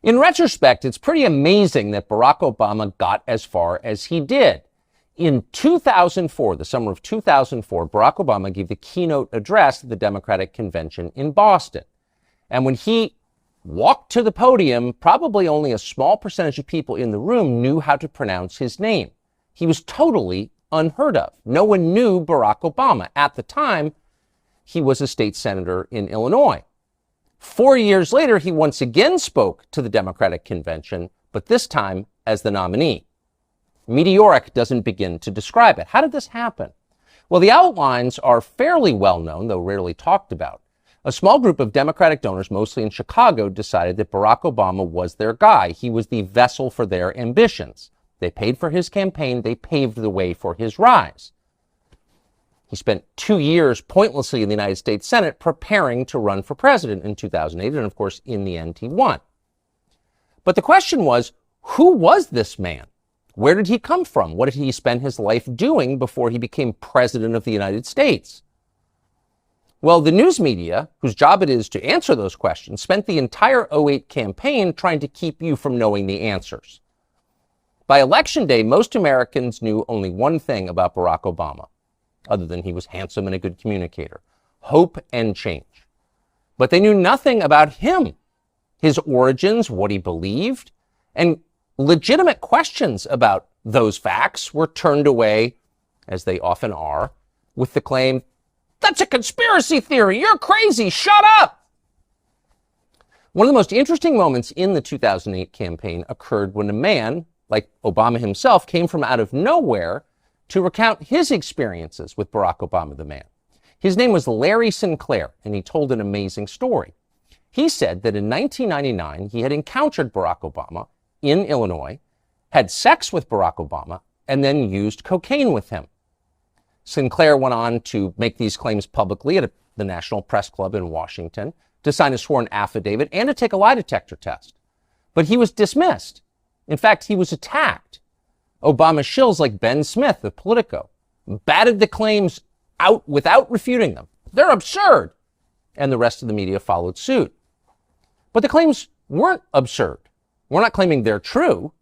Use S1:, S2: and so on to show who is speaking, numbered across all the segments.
S1: In retrospect, it's pretty amazing that Barack Obama got as far as he did. In 2004, the summer of 2004, Barack Obama gave the keynote address at the Democratic Convention in Boston. And when he walked to the podium, probably only a small percentage of people in the room knew how to pronounce his name. He was totally unheard of. No one knew Barack Obama. At the time, he was a state senator in Illinois. 4 years later, he once again spoke to the Democratic Convention, but this time as the nominee. Meteoric doesn't begin to describe it. How did this happen? Well, the outlines are fairly well known, though rarely talked about. A small group of Democratic donors, mostly in Chicago, decided that Barack Obama was their guy. He was the vessel for their ambitions. They paid for his campaign. They paved the way for his rise. He spent 2 years pointlessly in the United States Senate preparing to run for president in 2008, and of course, in the end, he won. But the question was, who was this man? Where did he come from? What did he spend his life doing before he became president of the United States? Well, the news media, whose job it is to answer those questions, spent the entire 2008 campaign trying to keep you from knowing the answers. By election day, most Americans knew only one thing about Barack Obama, other than he was handsome and a good communicator: hope and change. But they knew nothing about him, his origins, what he believed, and legitimate questions about those facts were turned away, as they often are, with the claim, "That's a conspiracy theory. You're crazy. Shut up." One of the most interesting moments in the 2008 campaign occurred when a man, like Obama himself, came from out of nowhere to recount his experiences with Barack Obama, the man. His name was Larry Sinclair, and he told an amazing story. He said that in 1999, he had encountered Barack Obama in Illinois, had sex with Barack Obama, and then used cocaine with him. Sinclair went on to make these claims publicly at the National Press Club in Washington, to sign a sworn affidavit, and to take a lie detector test. But he was dismissed. In fact, he was attacked. Obama shills like Ben Smith of Politico batted the claims out without refuting them. They're absurd. And the rest of the media followed suit. But the claims weren't absurd. We're not claiming they're true,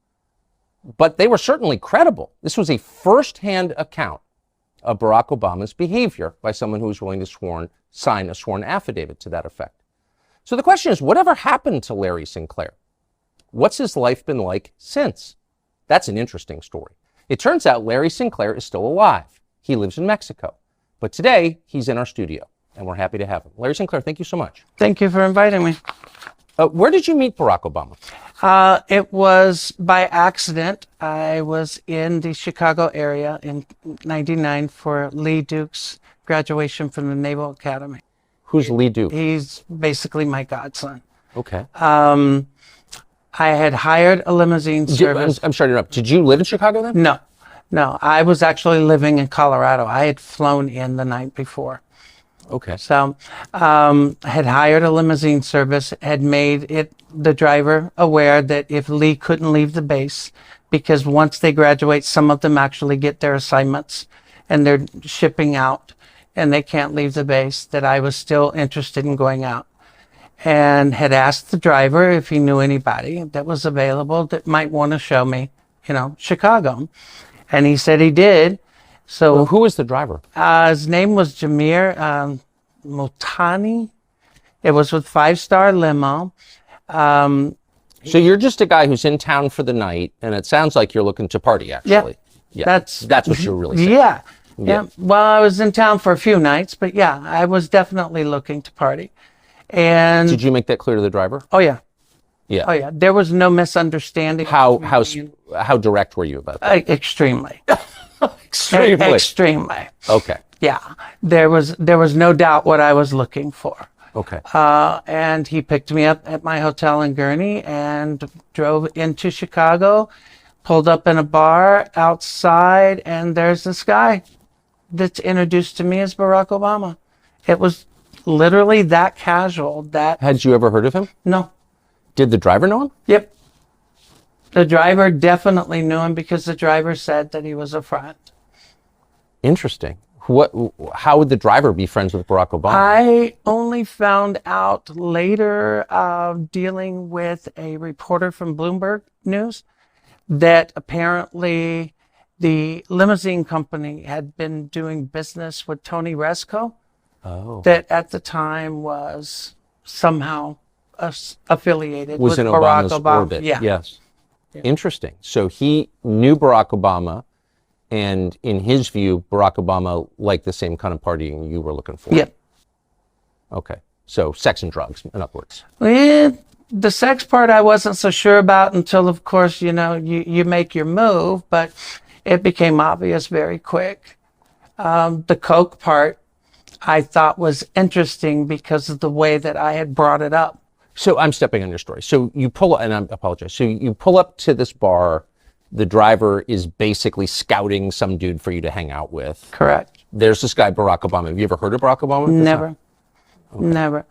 S1: but they were certainly credible. This was a first-hand account of Barack Obama's behavior by someone who was willing to sign a sworn affidavit to that effect. So the question is, whatever happened to Larry Sinclair? What's his life been like since? That's an interesting story. It turns out Larry Sinclair is still alive. He lives in Mexico. But today, he's in our studio, and we're happy to have him. Larry Sinclair, thank you so much.
S2: Thank you for inviting me.
S1: Where did you meet Barack Obama?
S2: It was by accident. I was in the Chicago area in '99 for Lee Duke's graduation from the Naval Academy.
S1: Who's Lee Duke?
S2: He's basically my godson.
S1: Okay.
S2: I had hired a limousine service.
S1: I'm sorry to interrupt. Did you live in Chicago then?
S2: No. I was actually living in Colorado. I had flown in the night before.
S1: Okay.
S2: So had hired a limousine service, had made the driver aware that if Lee couldn't leave the base, because once they graduate, some of them actually get their assignments and they're shipping out and they can't leave the base, that I was still interested in going out. And had asked the driver if he knew anybody that was available that might want to show me, Chicago. And he said he did. So
S1: well, who was the driver?
S2: His name was Jamir Multani. It was with 5-star limo.
S1: So you're just a guy who's in town for the night, and it sounds like you're looking to party, actually.
S2: Yeah.
S1: That's what you're really saying.
S2: Yeah. Well, I was in town for a few nights, but yeah, I was definitely looking to party. And
S1: did you make that clear to the driver?
S2: Oh yeah.
S1: Yeah.
S2: Oh yeah. There was no misunderstanding.
S1: How direct were you about that?
S2: Extremely.
S1: Extremely. Okay.
S2: Yeah. There was no doubt what I was looking for.
S1: Okay.
S2: And he picked me up at my hotel in Gurnee and drove into Chicago, pulled up in a bar outside, and there's this guy that's introduced to me as Barack Obama. It was literally that casual.
S1: Had you ever heard of him?
S2: No.
S1: Did the driver know him?
S2: Yep. The driver definitely knew him because the driver said that he was a friend.
S1: Interesting. How would the driver be friends with Barack Obama?
S2: I only found out later, dealing with a reporter from Bloomberg News, that apparently the limousine company had been doing business with Tony Resco, that at the time was somehow affiliated
S1: Was
S2: with
S1: in
S2: Barack
S1: Obama's
S2: Obama.
S1: orbit.
S2: Yeah.
S1: Yes. Interesting. So he knew Barack Obama, and in his view, Barack Obama liked the same kind of partying you were looking for.
S2: Yeah.
S1: Okay. So sex and drugs, in other words.
S2: The sex part I wasn't so sure about until, of course, you make your move, but it became obvious very quick. The coke part I thought was interesting because of the way that I had brought it up.
S1: So I'm stepping on your story. So you pull up, and I apologize. So you pull up to this bar. The driver is basically scouting some dude for you to hang out with.
S2: Correct.
S1: There's this guy, Barack Obama. Have you ever heard of Barack Obama?
S2: Never. Okay. Never.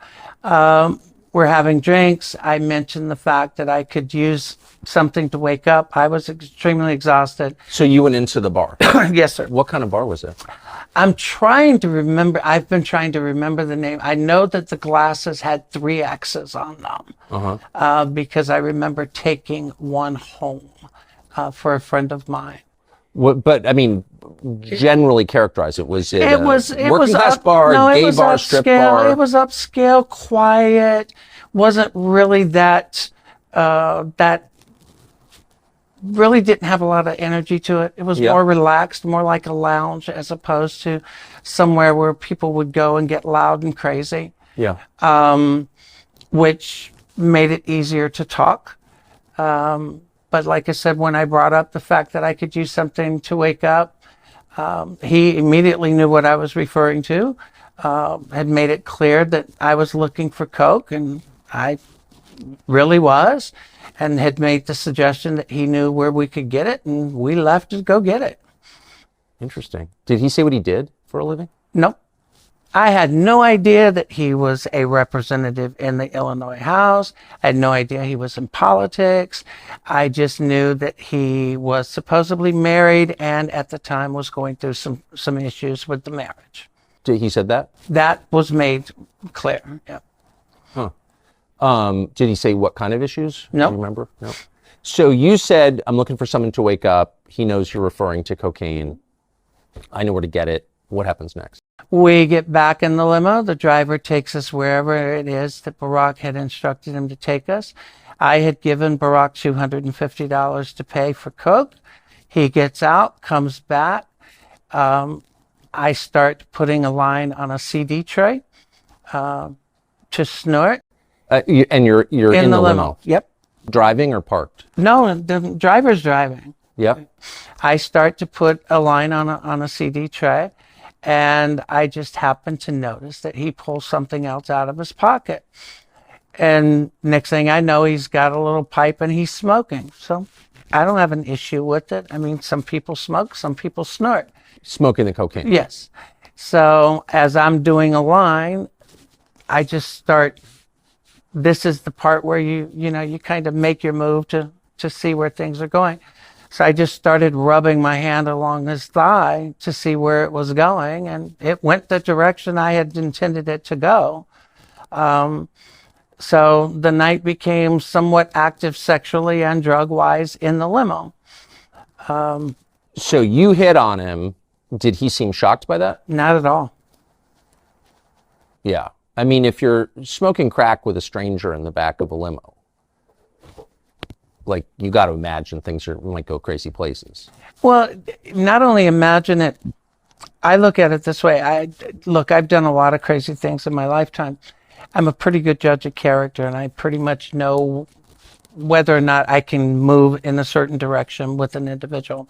S2: We're having drinks. I mentioned the fact that I could use something to wake up. I was extremely exhausted.
S1: So you went into the bar?
S2: Yes, sir.
S1: What kind of bar was it?
S2: I'm trying to remember. I've been trying to remember the name. I know that the glasses had 3 X's on them, because I remember taking one home for a friend of mine.
S1: But I mean, generally characterize it. Was it working class bar,
S2: no,
S1: gay bar, strip
S2: upscale.
S1: bar?
S2: It was upscale, quiet. Wasn't really that really didn't have a lot of energy to it. It was more relaxed, more like a lounge as opposed to somewhere where people would go and get loud and crazy.
S1: Yeah.
S2: Which made it easier to talk. But like I said, when I brought up the fact that I could use something to wake up, he immediately knew what I was referring to, had made it clear that I was looking for coke, and I really was, and had made the suggestion that he knew where we could get it, and we left to go get it.
S1: Interesting. Did he say what he did for a living?
S2: Nope. I had no idea that he was a representative in the Illinois House. I had no idea he was in politics. I just knew that he was supposedly married and at the time was going through some issues with the marriage.
S1: He said that?
S2: That was made clear, yeah.
S1: Huh. Did he say what kind of issues?
S2: No.
S1: Do you remember? No. So you said, I'm looking for someone to wake up. He knows you're referring to cocaine. I know where to get it. What happens next?
S2: We get back in the limo. The driver takes us wherever it is that Barack had instructed him to take us. I had given Barack $250 to pay for coke. He gets out, comes back. I start putting a line on a CD tray to snort.
S1: And you're in the limo?
S2: Yep.
S1: Driving or parked?
S2: No, the driver's driving.
S1: Yep.
S2: I start to put a line on a CD tray, and I just happen to notice that he pulls something else out of his pocket. And next thing I know, he's got a little pipe and he's smoking. So I don't have an issue with it. I mean, some people smoke, some people snort.
S1: Smoking the cocaine?
S2: Yes. So as I'm doing a line, I just start, this is the part where you kind of make your move to see where things are going. So I just started rubbing my hand along his thigh to see where it was going, and it went the direction I had intended it to go. So the night became somewhat active sexually and drug-wise in the limo.
S1: So you hit on him. Did he seem shocked by that?
S2: Not at all.
S1: Yeah. I mean, if you're smoking crack with a stranger in the back of a limo, like, you got to imagine things might go crazy places.
S2: Well, not only imagine it, I look at it this way. I've done a lot of crazy things in my lifetime. I'm a pretty good judge of character, and I pretty much know whether or not I can move in a certain direction with an individual.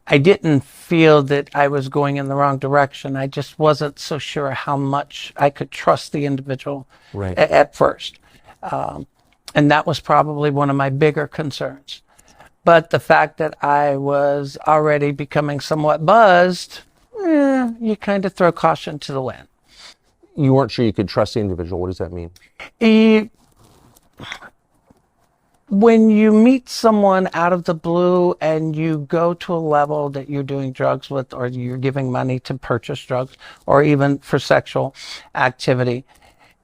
S2: I didn't feel that I was going in the wrong direction. I just wasn't so sure how much I could trust the individual at first. And that was probably one of my bigger concerns. But the fact that I was already becoming somewhat buzzed, you kind of throw caution to the wind.
S1: You weren't sure you could trust the individual. What does that mean?
S2: When you meet someone out of the blue and you go to a level that you're doing drugs with, or you're giving money to purchase drugs, or even for sexual activity,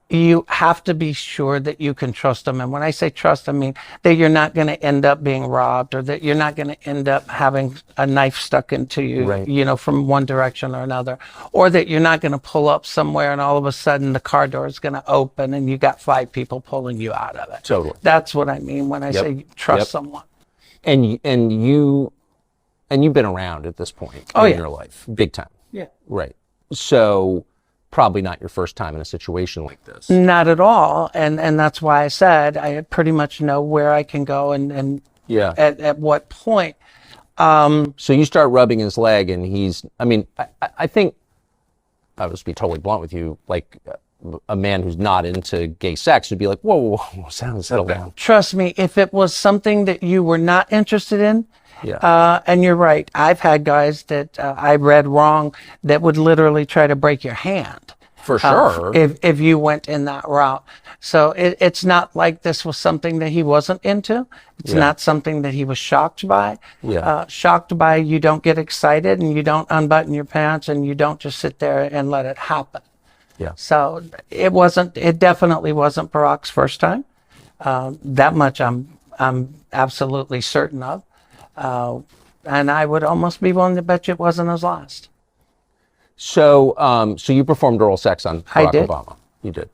S2: you have to be sure that you can trust them. And when I say trust, I mean that you're not going to end up being robbed, or that you're not going to end up having a knife stuck into you,
S1: Right.
S2: from one direction or another, or that you're not going to pull up somewhere and all of a sudden the car door is going to open and you got 5 people pulling you out of it.
S1: Totally.
S2: That's what I mean when I
S1: Yep.
S2: say trust
S1: Yep.
S2: someone.
S1: And you've been around at this point
S2: Oh,
S1: in
S2: yeah.
S1: your life, big time.
S2: Yeah.
S1: Right. So probably not your first time in a situation like this.
S2: Not at all. And that's why I said I pretty much know where I can go and
S1: Yeah.
S2: at what point.
S1: So you start rubbing his leg, and I think, I'll just be totally blunt with you, like a man who's not into gay sex would be like, whoa, settle down.
S2: Trust me, if it was something that you were not interested in,
S1: Yeah.
S2: and you're right, I've had guys that I read wrong that would literally try to break your hand.
S1: For sure.
S2: If you went in that route. So it's not like this was something that he wasn't into. It's
S1: Yeah.
S2: not something that he was shocked by.
S1: Yeah.
S2: Shocked by, you don't get excited and you don't unbutton your pants and you don't just sit there and let it happen.
S1: Yeah.
S2: So it definitely wasn't Barack's first time. That much I'm absolutely certain of. And I would almost be willing to bet you it wasn't his last.
S1: So you performed oral sex on
S2: I
S1: Barack
S2: did.
S1: Obama. You did.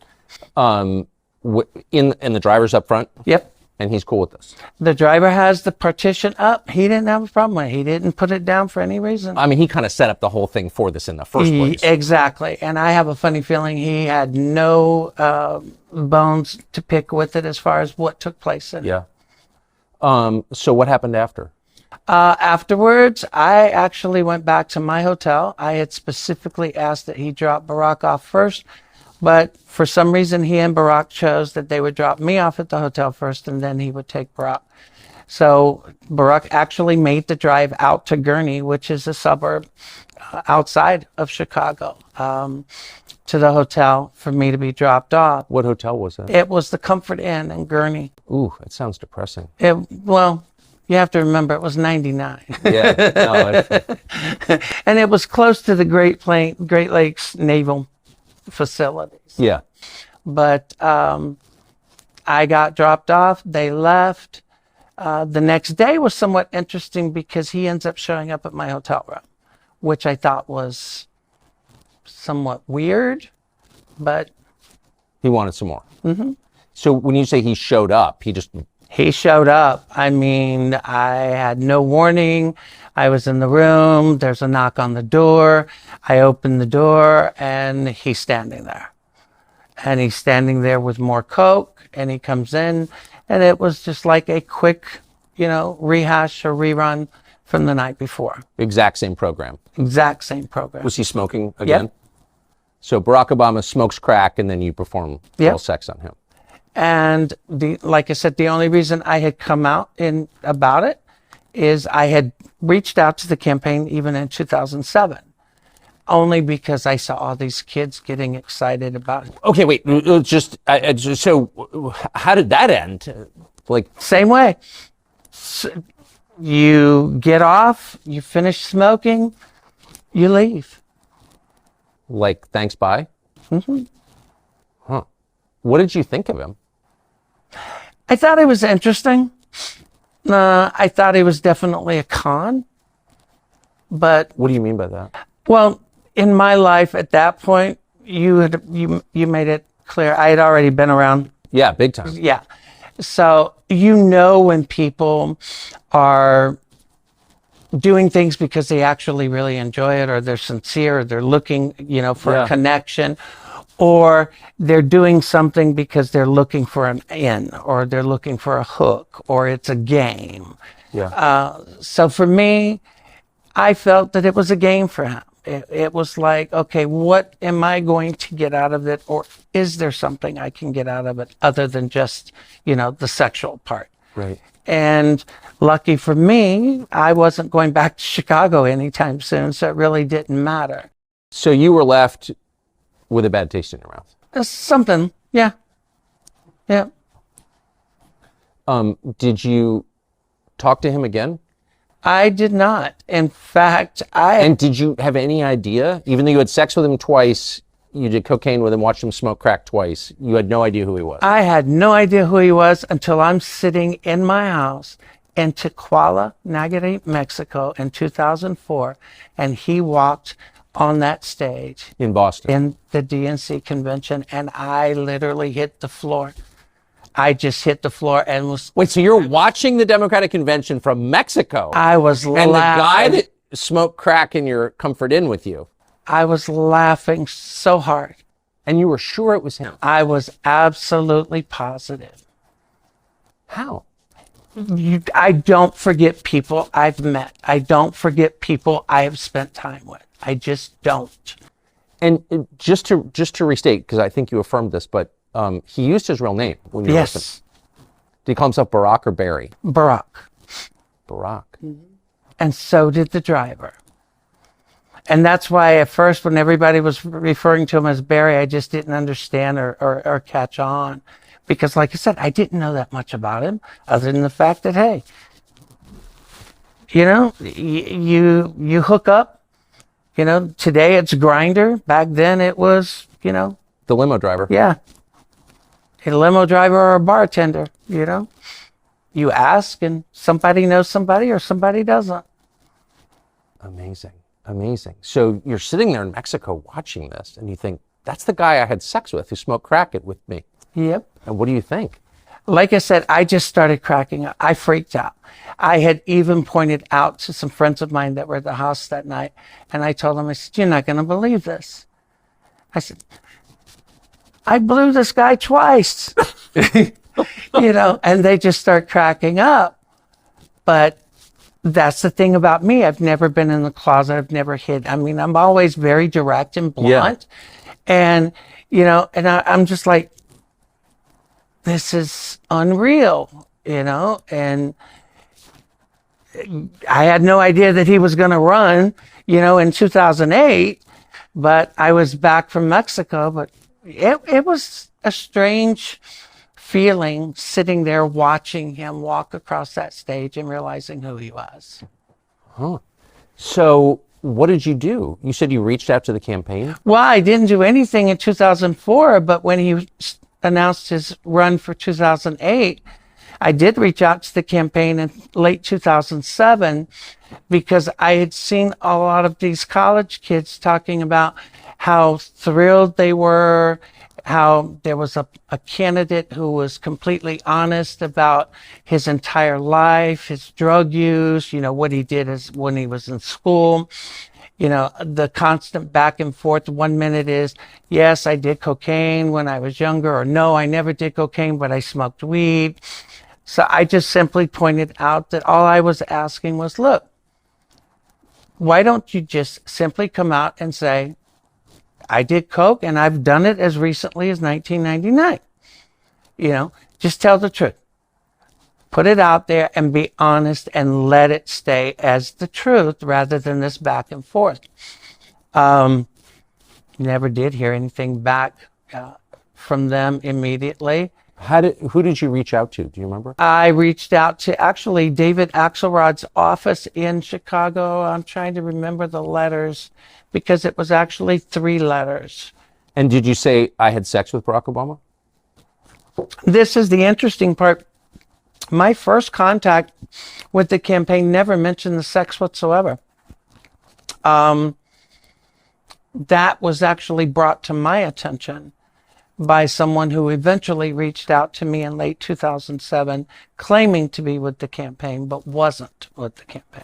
S1: In the driver's up front,
S2: Yep.
S1: and he's cool with this.
S2: The driver has the partition up. He didn't have a problem with it. He didn't put it down for any reason.
S1: I mean, he kind of set up the whole thing for this in the first place.
S2: Exactly. And I have a funny feeling he had no bones to pick with it as far as what took place in it.
S1: Yeah. So what happened after?
S2: Afterwards, I actually went back to my hotel. I had specifically asked that he drop Barack off first, but for some reason he and Barack chose that they would drop me off at the hotel first and then he would take Barack. So Barack actually made the drive out to Gurnee, which is a suburb outside of Chicago, to the hotel for me to be dropped off.
S1: What hotel was that?
S2: It was the Comfort Inn in Gurnee.
S1: Ooh, that sounds depressing.
S2: Well, you have to remember it was 99.
S1: Yeah. No,
S2: And it was close to the Great Lakes Naval facilities.
S1: yeah.
S2: But I got dropped off. They left. The next day was somewhat interesting because he ends up showing up at my hotel room, which I thought was somewhat weird, but
S1: He wanted some more. Mm-hmm. So when you say he showed up,
S2: he showed up. I mean, I had no warning. I was in the room. There's a knock on the door. I open the door and he's standing there. And he's standing there with more Coke, and he comes in, and it was just like a quick, rehash or rerun from the night before.
S1: exact same program.
S2: Exact same program.
S1: Was he smoking again?
S2: Yep.
S1: So Barack Obama smokes crack, and then you perform
S2: Yep.
S1: oral sex on him.
S2: And like I said, the only reason I had come out about it is I had reached out to the campaign even in 2007, only because I saw all these kids getting excited about it.
S1: Okay, wait. So how did that end? Like,
S2: Same way. You get off, you finish smoking, you leave.
S1: thanks, bye? Mm-hmm. Huh. What did you think of him?
S2: I thought it was interesting. I thought he was definitely a con. But,
S1: What do you mean by that?
S2: well, in my life at that point, you made it clear. I had already been around.
S1: Yeah, big time.
S2: Yeah. So, when people are doing things because they actually really enjoy it, or they're sincere, or they're looking, for
S1: Yeah.
S2: a connection, or they're doing something because they're looking for an in, or they're looking for a hook, or it's a game.
S1: Yeah.
S2: So for me, I felt that it was a game for him. It was like, okay, what am I going to get out of it? Or is there something I can get out of it other than just, the sexual part?
S1: Right.
S2: And lucky for me, I wasn't going back to Chicago anytime soon, so it really didn't matter.
S1: So you were left with a bad taste in your mouth.
S2: Something, yeah. Yeah.
S1: Did you talk to him again?
S2: I did not. In fact,
S1: And did you have any idea, even though you had sex with him twice, you did cocaine with him, watched him smoke crack twice, you had no idea who he was?
S2: I had no idea who he was until I'm sitting in my house in Tequila, Nayarit, Mexico in 2004, and he walked on that stage
S1: In Boston?
S2: in the DNC convention, and I literally hit the floor. I just hit the floor and was.
S1: Wait, so you're watching the Democratic convention from Mexico?
S2: I was
S1: and the guy
S2: laughing.
S1: that smoked crack in your comfort inn with you,
S2: I was laughing so hard.
S1: and you were sure it was him.
S2: I was absolutely positive.
S1: How?
S2: I don't forget people I've met. I don't forget people I have spent time with. I just don't.
S1: And just to restate, because I think you affirmed this, but he used his real name when you were with him.
S2: Yes,
S1: Did he call himself Barack or Barry?
S2: Barack.
S1: Barack.
S2: And so did the driver. And that's why at first when everybody was referring to him as Barry, I just didn't understand or catch on. Because like I said, I didn't know that much about him other than the fact that, hey, you know, you hook up, you know, today it's Grinder. Back then it was, you know,
S1: The limo driver.
S2: yeah, a limo driver or a bartender, you know. You ask and somebody knows somebody or somebody doesn't.
S1: Amazing. Amazing. So you're sitting there in Mexico watching this, and you think, that's the guy I had sex with who smoked crack it with me.
S2: Yep.
S1: And what do you think?
S2: Like I said, I just started cracking up. I freaked out. I had even pointed out to some friends of mine that were at the house that night, and I told them, I said, you're not going to believe this. I said, I blew this guy twice, you know, and they just start cracking up. But that's the thing about me. I've never been in the closet. I've never hid. I mean, I'm always very direct and blunt. And, you know, and I'm just like, this is unreal, you know, and I had no idea that he was going to run, you know, in 2008, but I was back from Mexico, but it was a strange feeling sitting there watching him walk across that stage and realizing who he was.
S1: Huh. So what did you do? You said you reached out to the campaign?
S2: Well, I didn't do anything in 2004, but when he announced his run for 2008, I did reach out to the campaign in late 2007 because I had seen a lot of these college kids talking about how thrilled they were, how there was a candidate who was completely honest about his entire life, his drug use, you know, what he did as when he was in school. You know, the constant back and forth. 1 minute is, yes, I did cocaine when I was younger, or no, I never did cocaine, but I smoked weed. So I just simply pointed out that all I was asking was, look, why don't you just simply come out and say, I did coke and I've done it as recently as 1999. You know, just tell the truth. Put it out there and be honest and let it stay as the truth rather than this back and forth. Never did hear anything back from them immediately.
S1: Who did you reach out to? Do you remember?
S2: I reached out to actually David Axelrod's office in Chicago. I'm trying to remember the letters because it was actually 3 letters.
S1: And did you say, I had sex with Barack Obama?
S2: This is the interesting part. My first contact with the campaign never mentioned the sex whatsoever. That was actually brought to my attention by someone who eventually reached out to me in late 2007, claiming to be with the campaign, but wasn't with the campaign.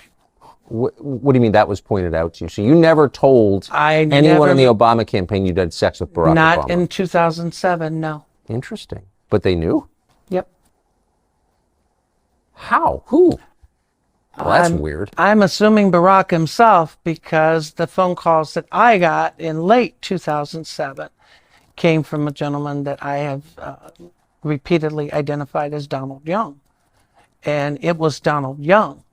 S1: What do you mean that was pointed out to you? So you never told anyone in the Obama campaign you did sex with Barack Obama?
S2: Not in 2007, no.
S1: Interesting. But they knew?
S2: Yep.
S1: How? Who? Well, that's weird.
S2: I'm assuming Barack himself, because the phone calls that I got in late 2007 came from a gentleman that I have repeatedly identified as Donald Young. And it was Donald Young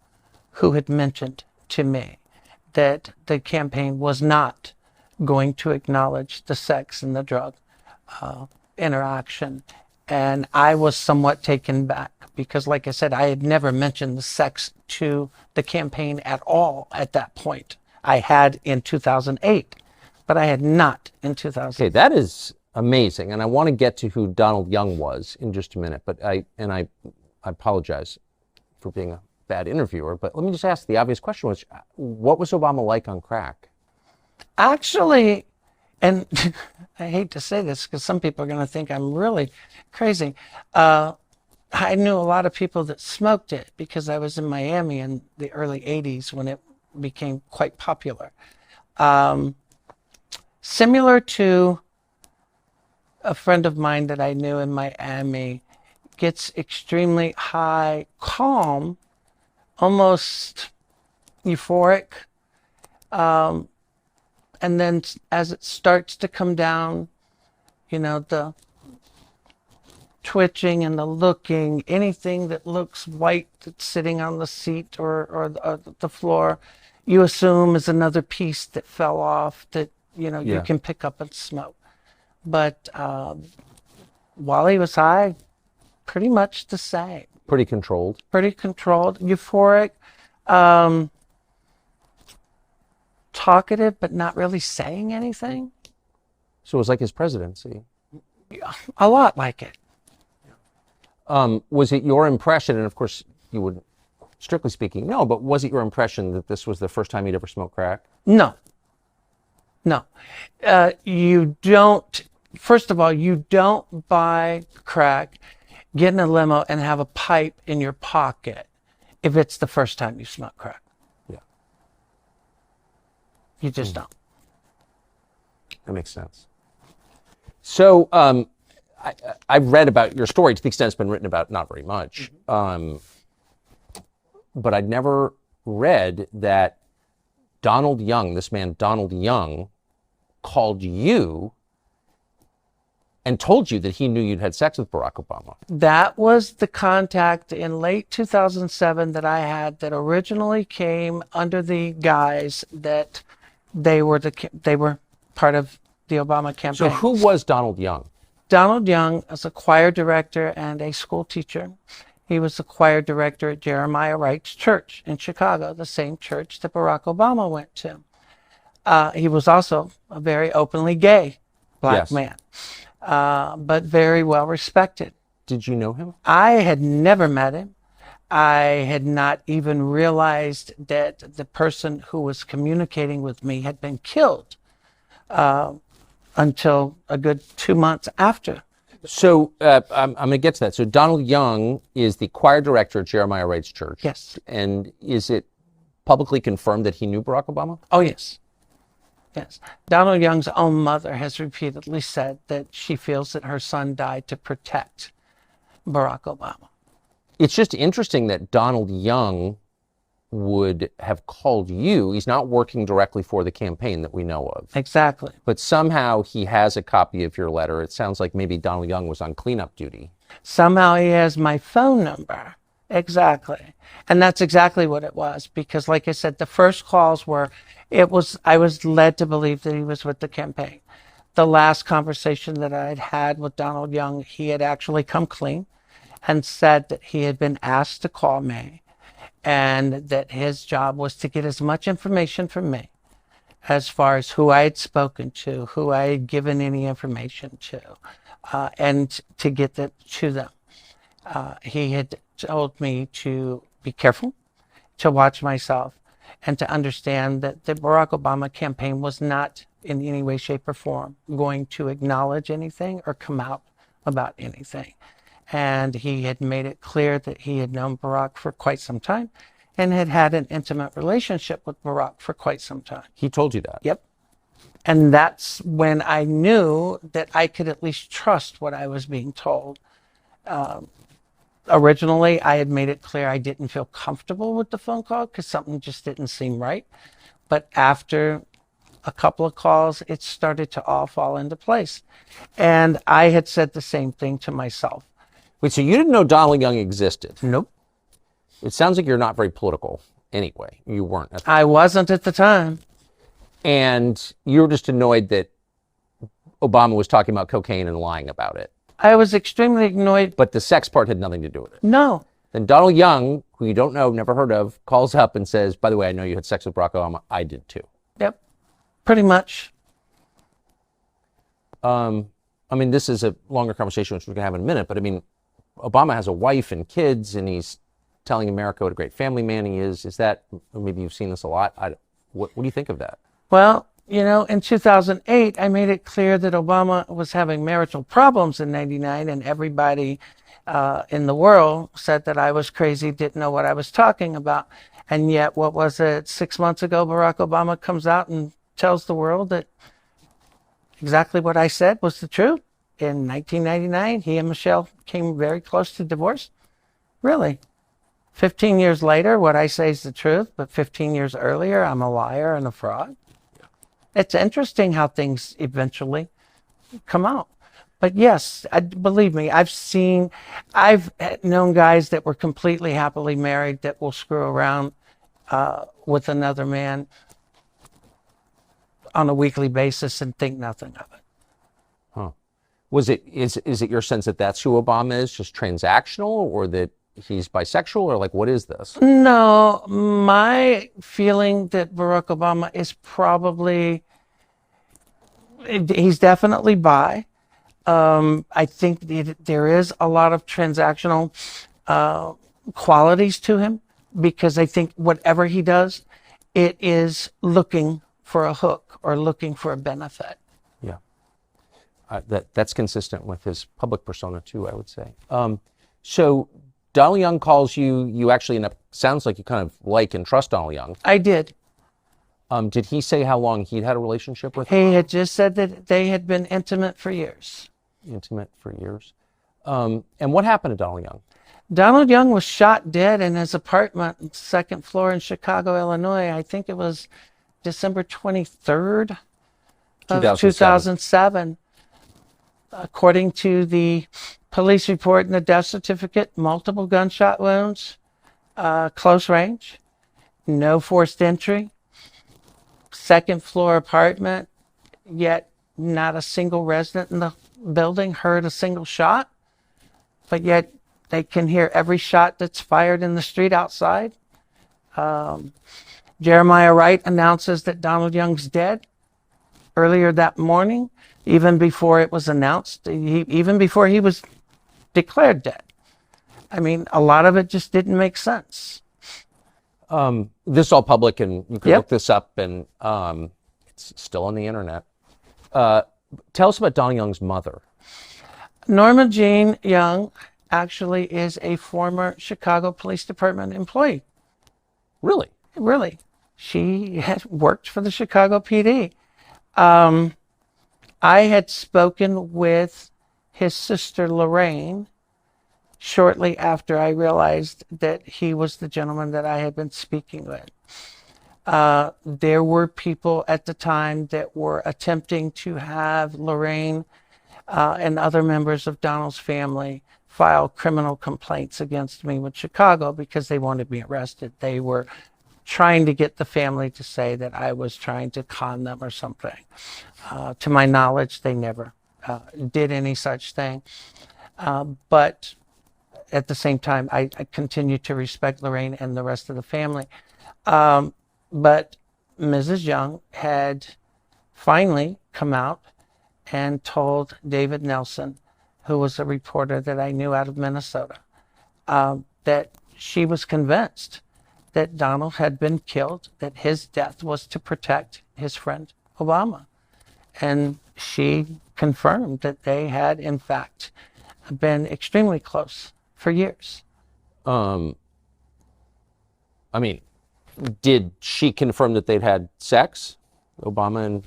S2: who had mentioned to me that the campaign was not going to acknowledge the sex and the drug interaction And I was somewhat taken back because, like I said, I had never mentioned the sex to the campaign at all at that point. I had in 2008, but I had not in 2000.
S1: Okay, that is amazing. And I want to get to who Donald Young was in just a minute, but I apologize for being a bad interviewer, but let me just ask the obvious question, which, what was Obama like on crack?
S2: Actually, and I hate to say this because some people are going to think I'm really crazy. I knew a lot of people that smoked it because I was in Miami in the early 80s when it became quite popular. Similar to a friend of mine that I knew in Miami, gets extremely high, calm, almost euphoric. And then as it starts to come down, the twitching and the looking, anything that looks white that's sitting on the seat or the floor, you assume is another piece that fell off that, you can pick up and smoke. But while he was high, pretty much the same.
S1: Pretty controlled.
S2: Pretty controlled, euphoric, talkative, but not really saying anything.
S1: So it was like his presidency.
S2: A lot like it.
S1: Was it your impression, and of course you would, strictly speaking, no, but was it your impression that this was the first time he'd ever smoked crack?
S2: No. You don't, first of all, you don't buy crack, get in a limo, and have a pipe in your pocket if it's the first time you smoke crack.
S1: Yeah.
S2: You just don't.
S1: That makes sense. So I've read about your story to the extent it's been written about, not very much. But I'd never read that Donald Young, this man Donald Young, called you and told you that he knew you'd had sex with Barack Obama.
S2: That was the contact in late 2007 that I had that originally came under the guise that they were part of the Obama campaign.
S1: So who was Donald Young?
S2: Donald Young is a choir director and a school teacher. He was the choir director at Jeremiah Wright's church in Chicago, the same church that Barack Obama went to. He was also a very openly gay black man, but very well respected.
S1: Did you know him?
S2: I had never met him. I had not even realized that the person who was communicating with me had been killed until a good 2 months after.
S1: So I'm going to get to that. So Donald Young is the choir director at Jeremiah Wright's church.
S2: Yes.
S1: And is it publicly confirmed that he knew Barack Obama?
S2: Oh, yes. Yes. Donald Young's own mother has repeatedly said that she feels that her son died to protect Barack Obama.
S1: It's just interesting that Donald Young would have called you. He's not working directly for the campaign that we know of.
S2: Exactly.
S1: But somehow he has a copy of your letter. It sounds like maybe Donald Young was on cleanup duty.
S2: Somehow he has my phone number. Exactly. And that's exactly what it was. Because like I said, the first calls were, I was led to believe that he was with the campaign. The last conversation that I'd had with Donald Young, he had actually come clean and said that he had been asked to call me and that his job was to get as much information from me as far as who I had spoken to, who I had given any information to, and to get that to them. He had told me to be careful, to watch myself, and to understand that the Barack Obama campaign was not in any way, shape, or form going to acknowledge anything or come out about anything. And he had made it clear that he had known Barack for quite some time and had had an intimate relationship with Barack for quite some time.
S1: He told you that?
S2: Yep. And that's when I knew that I could at least trust what I was being told. Originally, I had made it clear I didn't feel comfortable with the phone call because something just didn't seem right. But after a couple of calls, it started to all fall into place. And I had said the same thing to myself.
S1: Wait, so you didn't know Donald Young existed?
S2: Nope.
S1: It sounds like you're not very political anyway. You weren't.
S2: I wasn't at the time.
S1: And you were just annoyed that Obama was talking about cocaine and lying about it.
S2: I was extremely annoyed.
S1: But the sex part had nothing to do with it.
S2: No.
S1: Then Donald Young, who you don't know, never heard of, calls up and says, by the way, I know you had sex with Barack Obama. I did too.
S2: Yep. Pretty much.
S1: I mean, this is a longer conversation, which we're going to have in a minute, but I mean, Obama has a wife and kids, and he's telling America what a great family man he is. Is that, or maybe you've seen this a lot? What do you think of that?
S2: Well, you know, in 2008, I made it clear that Obama was having marital problems in 99, and everybody in the world said that I was crazy, didn't know what I was talking about. And yet, what was it, 6 months ago, Barack Obama comes out and tells the world that exactly what I said was the truth. In 1999, he and Michelle came very close to divorce. Really. 15 years later, what I say is the truth, but 15 years earlier, I'm a liar and a fraud. It's interesting how things eventually come out. But yes, believe me, I've known guys that were completely happily married that will screw around with another man on a weekly basis and think nothing of it.
S1: Huh. Is it your sense that that's who Obama is, just transactional, or that he's bisexual, or like, what is this?
S2: No, my feeling that Barack Obama is probably, he's definitely bi. I think there is a lot of transactional qualities to him, because I think whatever he does, it is looking for a hook or looking for a benefit.
S1: Yeah. That's consistent with his public persona too, I would say. So Donald Young calls you, you actually end up, sounds like you kind of like and trust Donald Young.
S2: I did.
S1: Did he say how long he'd had a relationship with him?
S2: He had just said that they had been intimate for years.
S1: Intimate for years. And what happened to Donald Young?
S2: Donald Young was shot dead in his apartment, second floor in Chicago, Illinois. I think it was December 23rd of 2007. According to the police report and the death certificate, multiple gunshot wounds, close range, no forced entry, second floor apartment, yet not a single resident in the building heard a single shot, but yet they can hear every shot that's fired in the street outside. Jeremiah Wright announces that Donald Young's dead earlier that morning, even before it was announced, even before he was declared dead. I mean, a lot of it just didn't make sense.
S1: This is all public, and you can
S2: Yep.
S1: look this up, and it's still on the internet. Tell us about Donald Young's mother.
S2: Norma Jean Young actually is a former Chicago Police Department employee.
S1: Really?
S2: Really. She had worked for the Chicago PD. I had spoken with his sister Lorraine shortly after I realized that he was the gentleman that I had been speaking with. There were people at the time that were attempting to have Lorraine and other members of Donald's family file criminal complaints against me with Chicago because they wanted me arrested. They were trying to get the family to say that I was trying to con them or something. To my knowledge, they never did any such thing. But at the same time, I continue to respect Lorraine and the rest of the family. But Mrs. Young had finally come out and told David Nelson, who was a reporter that I knew out of Minnesota, that she was convinced that Donald had been killed, that his death was to protect his friend Obama. And she confirmed that they had, in fact, been extremely close for years.
S1: I mean, did she confirm that they'd had sex, Obama and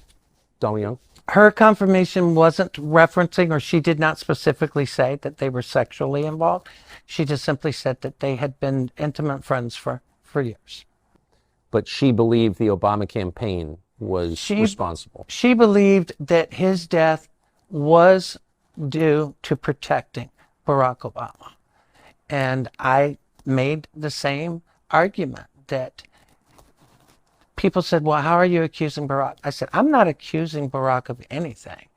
S1: Donald Young?
S2: Her confirmation wasn't referencing, or she did not specifically say that they were sexually involved. She just simply said that they had been intimate friends for years.
S1: But she believed the Obama campaign was responsible.
S2: She believed that his death was due to protecting Barack Obama. And I made the same argument that people said, well, how are you accusing Barack? I said, I'm not accusing Barack of anything.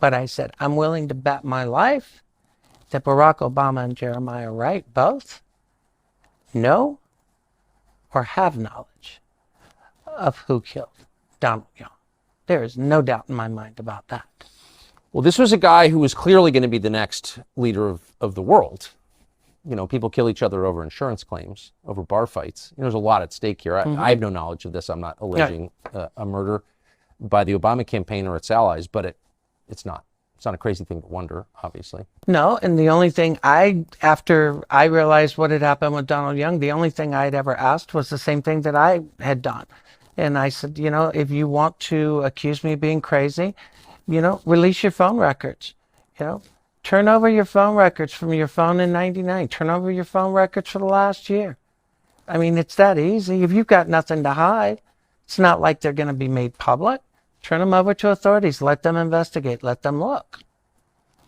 S2: But I said, I'm willing to bet my life that Barack Obama and Jeremiah Wright both know or have knowledge of who killed Donald Young. There is no doubt in my mind about that.
S1: Well, this was a guy who was clearly going to be the next leader of the world. You know, people kill each other over insurance claims, over bar fights. You know, there's a lot at stake here. I have no knowledge of this. I'm not alleging a murder by the Obama campaign or its allies, but it's not. It's not a crazy thing to wonder, obviously.
S2: No, and the only thing after I realized what had happened with Donald Young, the only thing I'd ever asked was the same thing that I had done. And I said, you know, if you want to accuse me of being crazy, you know, release your phone records. You know, turn over your phone records from your phone in '99. Turn over your phone records for the last year. I mean, it's that easy. If you've got nothing to hide, it's not like they're going to be made public. Turn them over to authorities. Let them investigate. Let them look.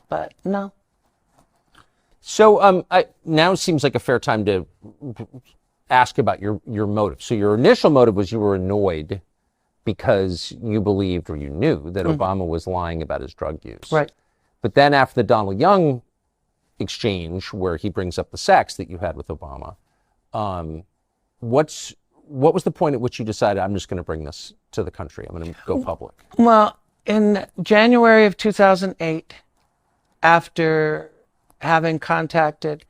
S2: But no.
S1: So now seems like a fair time to ask about your motive. So your initial motive was you were annoyed because you believed or you knew that Obama was lying about his drug use.
S2: Right.
S1: But then after the Donald Young exchange, where he brings up the sex that you had with Obama, what was the point at which you decided, I'm just going to bring this to the country, I'm going to go public?
S2: Well, in January of 2008, after having contacted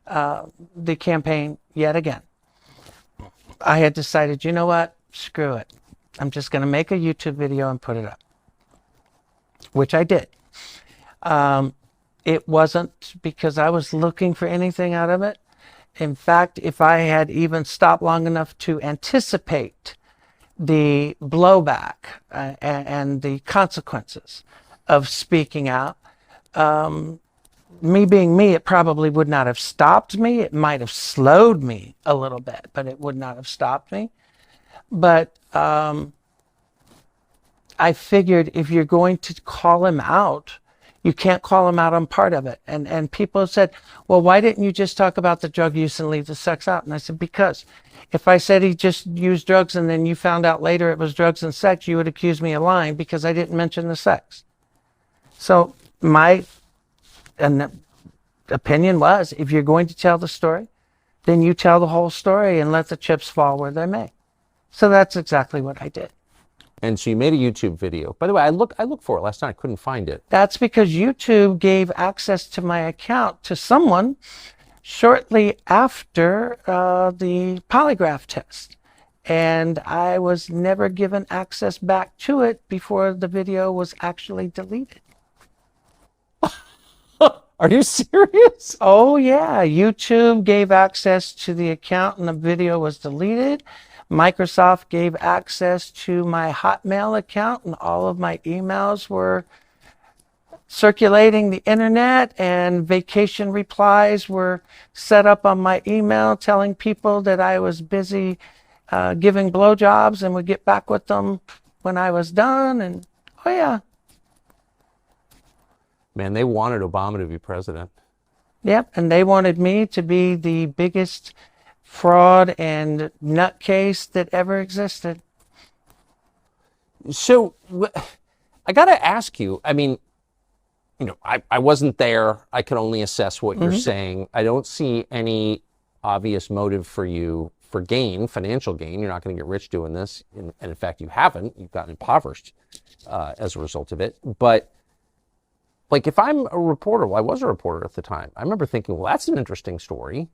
S2: the campaign yet again, I had decided, you know what, screw it. I'm just going to make a YouTube video and put it up, which I did. It wasn't because I was looking for anything out of it. In fact, if I had even stopped long enough to anticipate the blowback and the consequences of speaking out, me being me, it probably would not have stopped me. It might have slowed me a little bit, but it would not have stopped me. But I figured if you're going to call him out, you can't call him out on part of it. And people said, well, why didn't you just talk about the drug use and leave the sex out? And I said, because if I said he just used drugs and then you found out later it was drugs and sex, you would accuse me of lying because I didn't mention the sex. So my opinion was, if you're going to tell the story, then you tell the whole story and let the chips fall where they may. So that's exactly what I did.
S1: And so you made a YouTube video. By the way, I looked for it last night. I couldn't find it.
S2: That's because YouTube gave access to my account to someone shortly after the polygraph test. And I was never given access back to it before the video was actually deleted.
S1: Are you serious?
S2: Oh, yeah. YouTube gave access to the account and the video was deleted. Microsoft gave access to my Hotmail account and all of my emails were circulating the internet, and vacation replies were set up on my email telling people that I was busy giving blowjobs and would get back with them when I was done. And oh, yeah.
S1: Man, they wanted Obama to be president.
S2: Yep, and they wanted me to be the biggest fraud and nutcase that ever existed.
S1: So I got to ask you, I mean, you know, I wasn't there. I can only assess what you're saying. I don't see any obvious motive for you for gain, financial gain. You're not going to get rich doing this. And in fact, you haven't. You've gotten impoverished as a result of it. But like, if I'm a reporter, well, I was a reporter at the time. I remember thinking, well, that's an interesting story.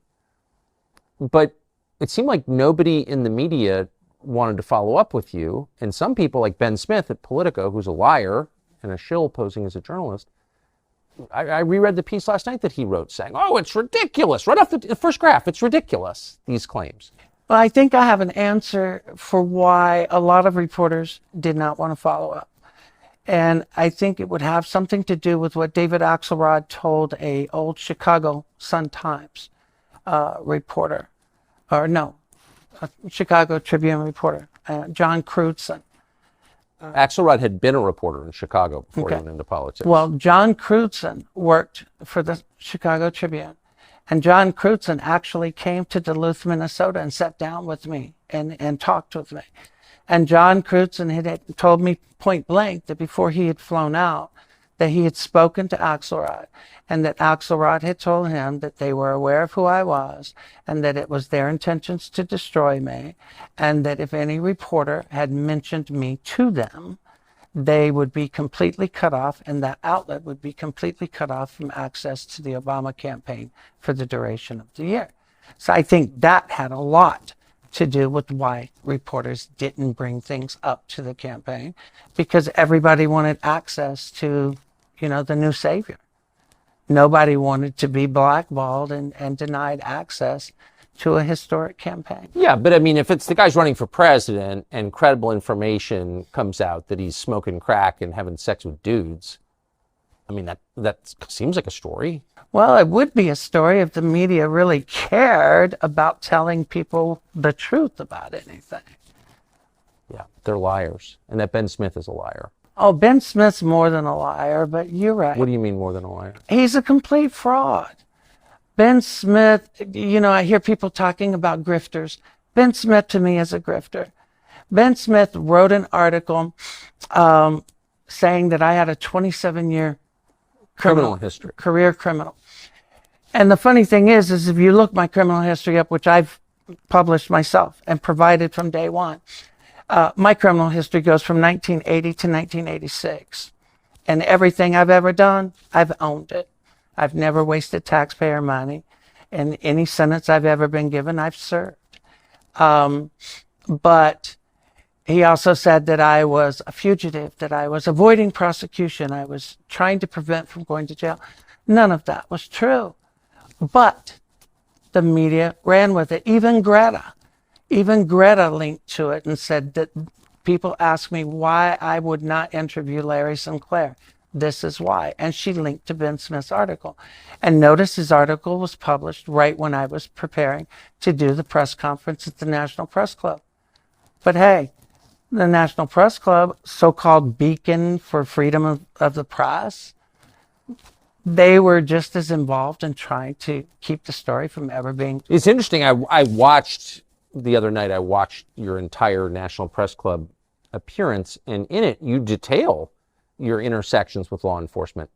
S1: But it seemed like nobody in the media wanted to follow up with you. And some people, like Ben Smith at Politico, who's a liar and a shill posing as a journalist, I reread the piece last night that he wrote saying, oh, it's ridiculous. Right off the first graph, it's ridiculous, these claims.
S2: Well, I think I have an answer for why a lot of reporters did not want to follow up. And I think it would have something to do with what David Axelrod told a old Chicago Sun-Times reporter, or no, a Chicago Tribune reporter, John Crutzen.
S1: Axelrod had been a reporter in Chicago before he went into politics.
S2: Well, John Crutzen worked for the Chicago Tribune, and John Crutzen actually came to Duluth, Minnesota and sat down with me and talked with me. And John Crutzen had told me point blank that before he had flown out, that he had spoken to Axelrod, and that Axelrod had told him that they were aware of who I was, and that it was their intentions to destroy me, and that if any reporter had mentioned me to them, they would be completely cut off, and that outlet would be completely cut off from access to the Obama campaign for the duration of the year. So I think that had a lot to do with why reporters didn't bring things up to the campaign, because everybody wanted access to, the new savior. Nobody wanted to be blackballed and denied access to a historic campaign.
S1: Yeah, but I mean, if it's the guy's running for president and credible information comes out that he's smoking crack and having sex with dudes, I mean, that seems like a story.
S2: Well, it would be a story if the media really cared about telling people the truth about anything.
S1: Yeah, they're liars. And that Ben Smith is a liar.
S2: Oh, Ben Smith's more than a liar, but you're right.
S1: What do you mean more than a liar?
S2: He's a complete fraud. Ben Smith, I hear people talking about grifters. Ben Smith to me is a grifter. Ben Smith wrote an article saying that I had a 27-year
S1: Criminal history.
S2: Career criminal. And the funny thing is if you look my criminal history up, which I've published myself and provided from day one, my criminal history goes from 1980 to 1986. And everything I've ever done, I've owned it. I've never wasted taxpayer money. And any sentence I've ever been given, I've served. But he also said that I was a fugitive, that I was avoiding prosecution, I was trying to prevent from going to jail. None of that was true. But the media ran with it. Even Greta linked to it and said that people asked me why I would not interview Larry Sinclair. This is why. And she linked to Ben Smith's article. And notice his article was published right when I was preparing to do the press conference at the National Press Club. But hey, the National Press Club, so-called beacon for freedom of the press, they were just as involved in trying to keep the story from ever being.
S1: It's interesting. I watched the other night, I watched your entire National Press Club appearance, and in it, you detail your intersections with law enforcement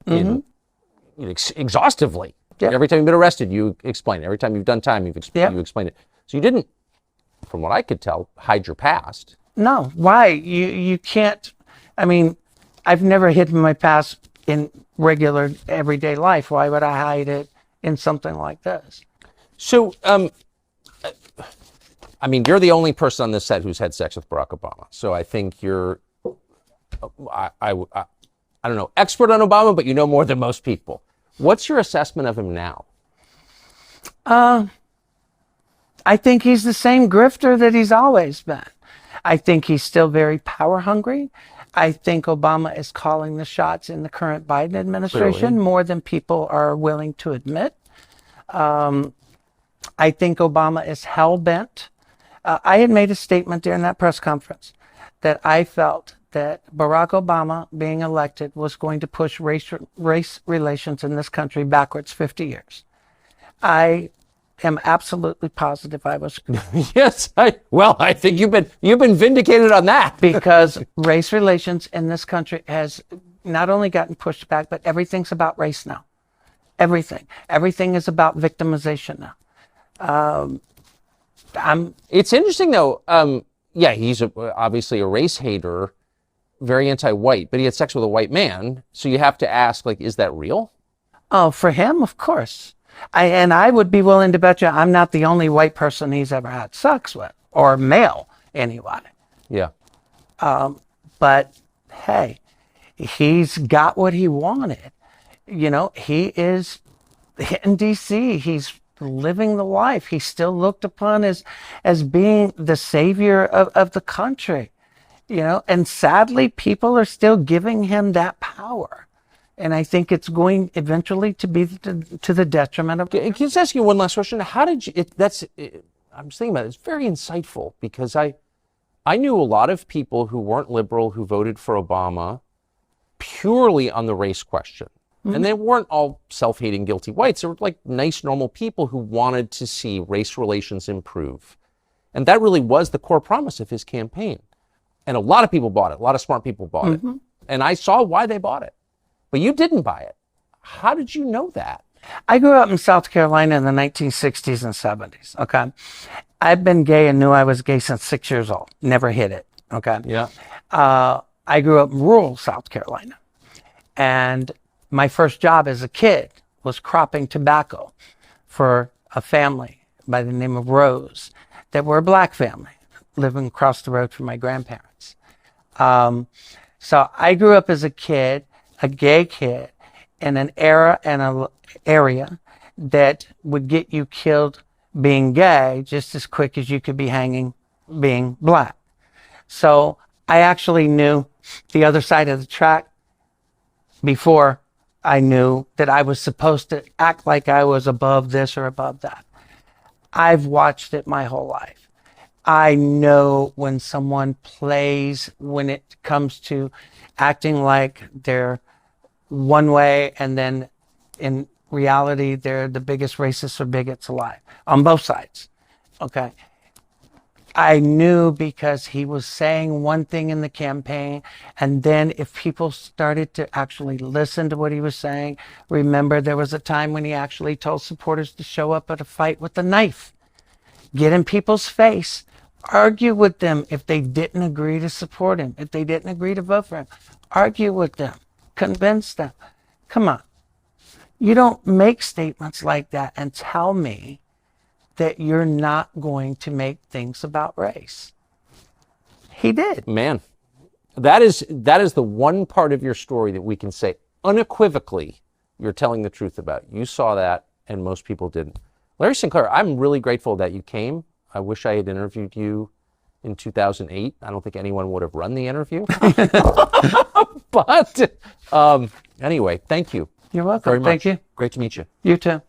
S1: exhaustively. Yep. Every time you've been arrested, you explain it. Every time you've done time, you explain it. So you didn't, from what I could tell, hide your past.
S2: No. Why? You can't. I mean, I've never hidden my past in regular everyday life. Why would I hide it in something like this? So,
S1: I mean, you're the only person on this set who's had sex with Barack Obama. So I think you're, I don't know, expert on Obama, but you know more than most people. What's your assessment of him now?
S2: I think he's the same grifter that he's always been. I think he's still very power hungry. I think Obama is calling the shots in the current Biden administration more than people are willing to admit. I think Obama is hell-bent. I had made a statement during that press conference that I felt that Barack Obama being elected was going to push race relations in this country backwards 50 years. I am absolutely positive I was.
S1: Yes, I think you've been vindicated on that.
S2: Because race relations in this country has not only gotten pushed back, but everything's about race now. Everything is about victimization now.
S1: It's interesting though. He's obviously a race hater, very anti-white, but he had sex with a white man. So you have to ask, like, is that real?
S2: Oh, for him, of course. I would be willing to bet you I'm not the only white person he's ever had sex with, or male anyway.
S1: Yeah.
S2: But hey, he's got what he wanted. He is in D.C. He's living the life. He's still looked upon as being the savior of the country. And sadly, people are still giving him that power. And I think it's going eventually to be to the detriment of.
S1: Can I just ask you one last question? How did you? I'm just thinking about it. It's very insightful because I knew a lot of people who weren't liberal who voted for Obama purely on the race question, and they weren't all self-hating, guilty whites. They were like nice, normal people who wanted to see race relations improve, and that really was the core promise of his campaign. And a lot of people bought it. A lot of smart people bought it, and I saw why they bought it. but you didn't buy it. How did you know that?
S2: I grew up in South Carolina in the 1960s and 70s. Okay. I've been gay and knew I was gay since 6 years old. Never hid it. Okay.
S1: Yeah.
S2: I grew up in rural South Carolina. And my first job as a kid was cropping tobacco for a family by the name of Rose that were a black family living across the road from my grandparents. So I grew up as a kid, a gay kid, in an era and an area that would get you killed being gay just as quick as you could be hanging being black. So I actually knew the other side of the track before I knew that I was supposed to act like I was above this or above that. I've watched it my whole life. I know when someone plays, when it comes to acting like they're one way and then in reality they're the biggest racists or bigots alive on both sides. Okay. I knew because he was saying one thing in the campaign, and then if people started to actually listen to what he was saying, remember there was a time when he actually told supporters to show up at a fight with a knife, get in people's face, argue with them if they didn't agree to support him, if they didn't agree to vote for him, argue with them, convince them. Come on. You don't make statements like that and tell me that you're not going to make things about race. He did.
S1: Man, that is the one part of your story that we can say unequivocally you're telling the truth about. You saw that and most people didn't. Larry Sinclair, I'm really grateful that you came. I wish I had interviewed you in 2008. I don't think anyone would have run the interview. But anyway, thank you.
S2: You're welcome.
S1: Very much.
S2: Thank you.
S1: Great to meet you.
S2: You too.